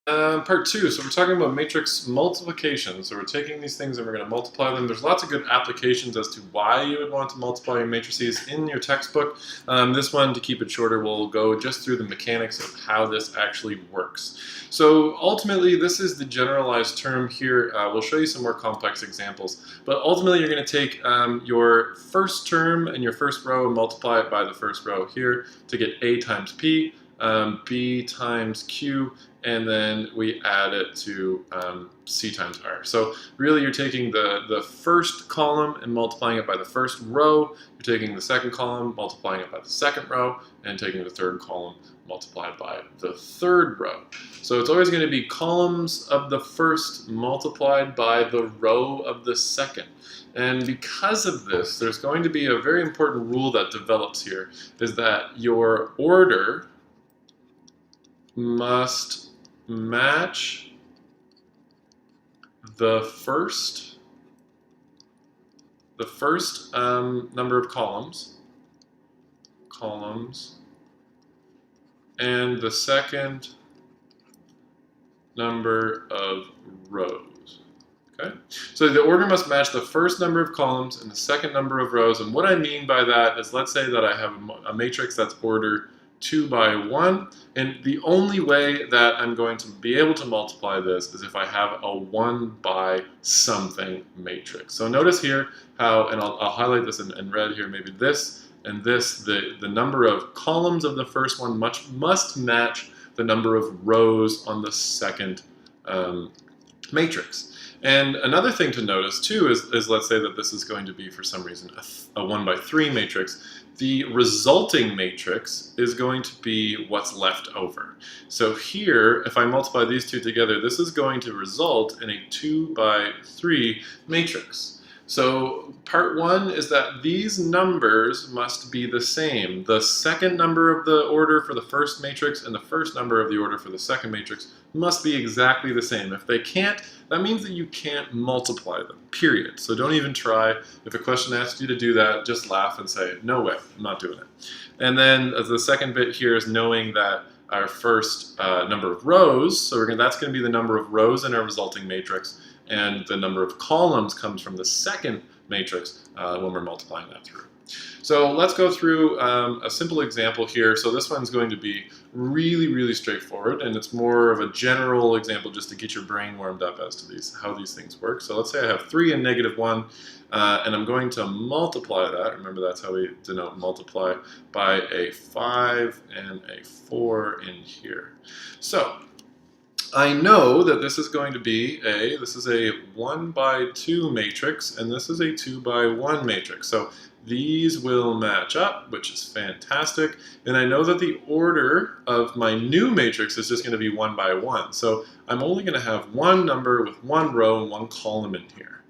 Part two. So we're talking about matrix multiplication. So we're taking these things and we're going to multiply them. There's lots of good applications as to why you would want to multiply your matrices in your textbook. This one, to keep it shorter, will go just through the mechanics of how this actually works. So ultimately, this is the generalized term here. We'll show you some more complex examples. But ultimately, you're going to take your first term in your first row and multiply it by the first row here to get A times P, B times Q, and then we add it to C times R. So really you're taking the first column and multiplying it by the first row, you're taking the second column, multiplying it by the second row, and taking the third column multiplied by the third row. So it's always going to be columns of the first multiplied by the row of the second. And because of this, there's going to be a very important rule that develops here, is that your order must match the first number of columns, and the second number of rows. Okay? So the order must match the first number of columns and the second number of rows. And what I mean by that is, let's say that I have a matrix that's ordered 2 by 1, and the only way that I'm going to be able to multiply this is if I have a 1 by something matrix. So notice here how, and I'll highlight this in red here, maybe this and this, the number of columns of the first one must match the number of rows on the second matrix. And another thing to notice too is let's say that this is going to be, for some reason, a 1 by 3 matrix. The resulting matrix is going to be what's left over. So here, if I multiply these two together, this is going to result in a 2 by 3 matrix. So part one is that these numbers must be the same. The second number of the order for the first matrix and the first number of the order for the second matrix must be exactly the same. If they can't, that means that you can't multiply them, period. So don't even try. If a question asks you to do that, just laugh and say, no way, I'm not doing it. And then the second bit here is knowing that our first number of rows, so that's going to be the number of rows in our resulting matrix, and the number of columns comes from the second matrix when we're multiplying that through. So let's go through a simple example here. So this one's going to be really, really straightforward, and it's more of a general example just to get your brain warmed up as to how these things work. So let's say I have 3 and -1, and I'm going to multiply that. Remember, that's how we denote multiply, by a 5 and a 4 in here. So I know that this is going to be this is a 1 by 2 matrix, and this is a 2 by 1 matrix. So these will match up, which is fantastic. And I know that the order of my new matrix is just going to be 1 by 1. So I'm only going to have one number with one row and one column in here.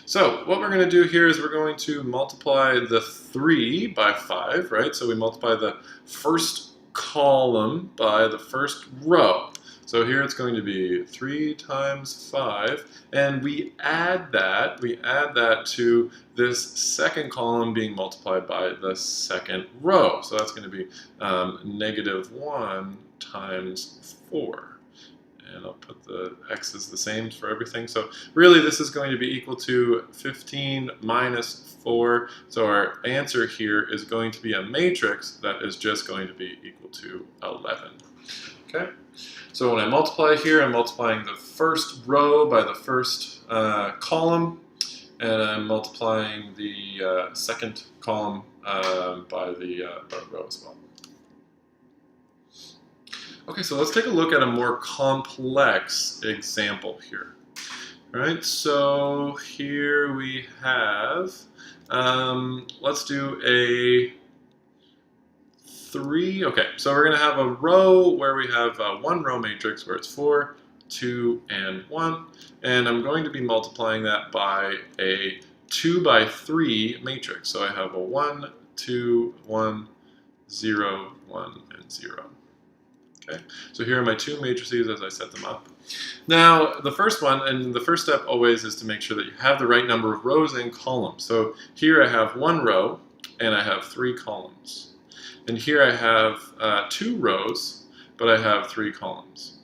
So what we're going to do here is we're going to multiply the 3 by 5, right? So we multiply the first column by the first row. So here it's going to be 3 times 5, and we add that to this second column being multiplied by the second row. So that's going to be -1 times 4. And I'll put the x's the same for everything. So really this is going to be equal to 15 minus 4. So our answer here is going to be a matrix that is just going to be equal to 11. Okay? So when I multiply here, I'm multiplying the first row by the first column, and I'm multiplying the second column by the row as well. Okay, so let's take a look at a more complex example here. All right, so here we have, let's do a 3. Okay, so we're going to have a row where we have one row matrix where it's 4, 2, and 1. And I'm going to be multiplying that by a 2 by 3 matrix. So I have a 1, 2, 1, 0, 1, and 0. Okay, so here are my two matrices as I set them up. Now, the first one, and the first step always is to make sure that you have the right number of rows and columns. So here I have one row, and I have 3 columns. And here I have 2 rows, but I have 3 columns.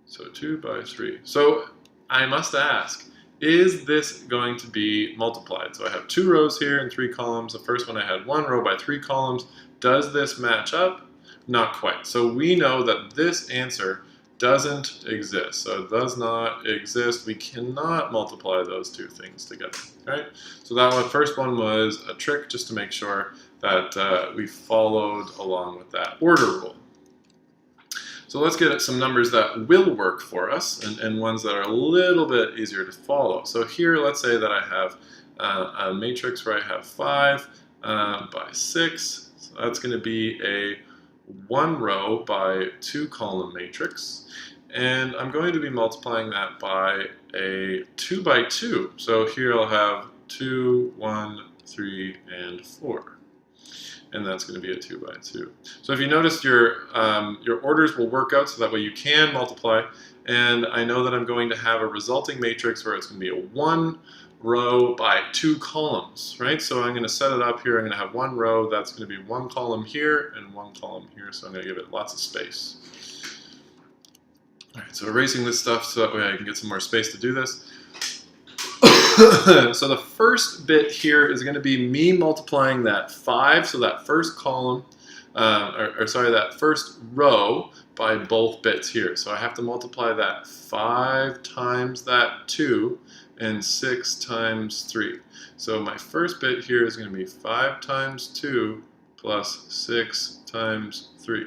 So 2 by 3. So I must ask, is this going to be multiplied? So I have 2 rows here and 3 columns. The first one I had 1 row by 3 columns. Does this match up? Not quite. So we know that this answer doesn't exist. So it does not exist. We cannot multiply those two things together. Right? So that one, first one was a trick just to make sure that we followed along with that order rule. So let's get at some numbers that will work for us and ones that are a little bit easier to follow. So here, let's say that I have a matrix where I have 5 by 6. So that's going to be a 1 row by 2 column matrix. And I'm going to be multiplying that by a 2 by 2. So here I'll have 2, 1, 3, and 4. And that's going to be a 2 by 2. So if you notice, your orders will work out so that way you can multiply. And I know that I'm going to have a resulting matrix where it's going to be a 1 row by 2 columns, right? So I'm going to set it up here. I'm going to have 1 row. That's going to be 1 column here and 1 column here. So I'm going to give it lots of space. All right, so erasing this stuff so that way I can get some more space to do this. So the first bit here is going to be me multiplying that 5, so that first column, that first row by both bits here. So I have to multiply that 5 times that 2 and 6 times 3. So my first bit here is going to be 5 times 2 plus 6 times 3.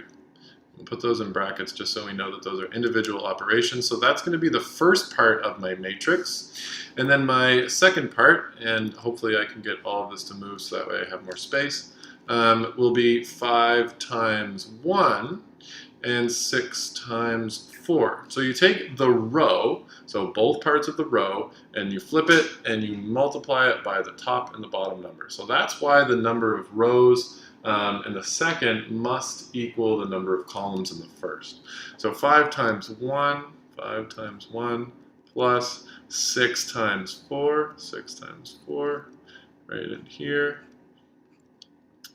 We'll put those in brackets just so we know that those are individual operations. So that's going to be the first part of my matrix. And then my second part, and hopefully I can get all of this to move so that way I have more space, will be 5 times 1 and 6 times 4. So you take the row, so both parts of the row, and you flip it and you multiply it by the top and the bottom number. So that's why the number of rows in the second must equal the number of columns in the first. So 5 times 1 plus 6 times 4, 6 times 4, right in here.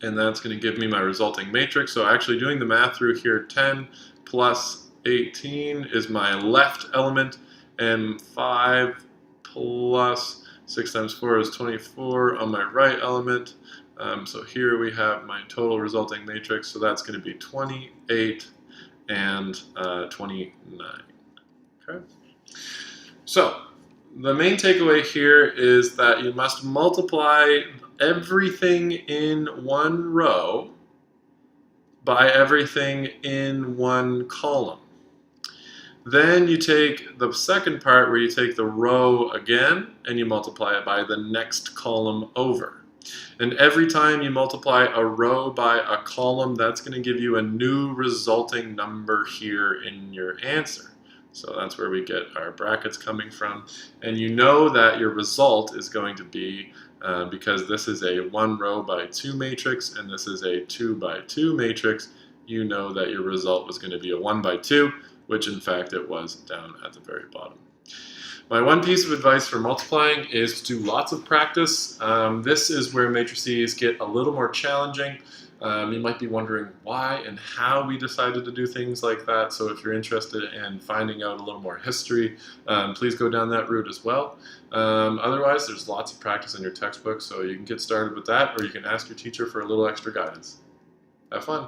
And that's going to give me my resulting matrix. So actually doing the math through here, 10 plus 18 is my left element, and 5 plus 6 times 4 is 24 on my right element. So here we have my total resulting matrix, so that's going to be 28 and 29. Okay. So the main takeaway here is that you must multiply everything in one row by everything in one column. Then you take the second part where you take the row again and you multiply it by the next column over. And every time you multiply a row by a column, that's going to give you a new resulting number here in your answer. So that's where we get our brackets coming from. And you know that your result is going to be, because this is a 1 row by 2 matrix and this is a 2 by 2 matrix, you know that your result was going to be a 1 by 2, which in fact it was down at the very bottom. My one piece of advice for multiplying is to do lots of practice. This is where matrices get a little more challenging. You might be wondering why and how we decided to do things like that. So if you're interested in finding out a little more history, please go down that route as well. Otherwise, there's lots of practice in your textbook, so you can get started with that, or you can ask your teacher for a little extra guidance. Have fun.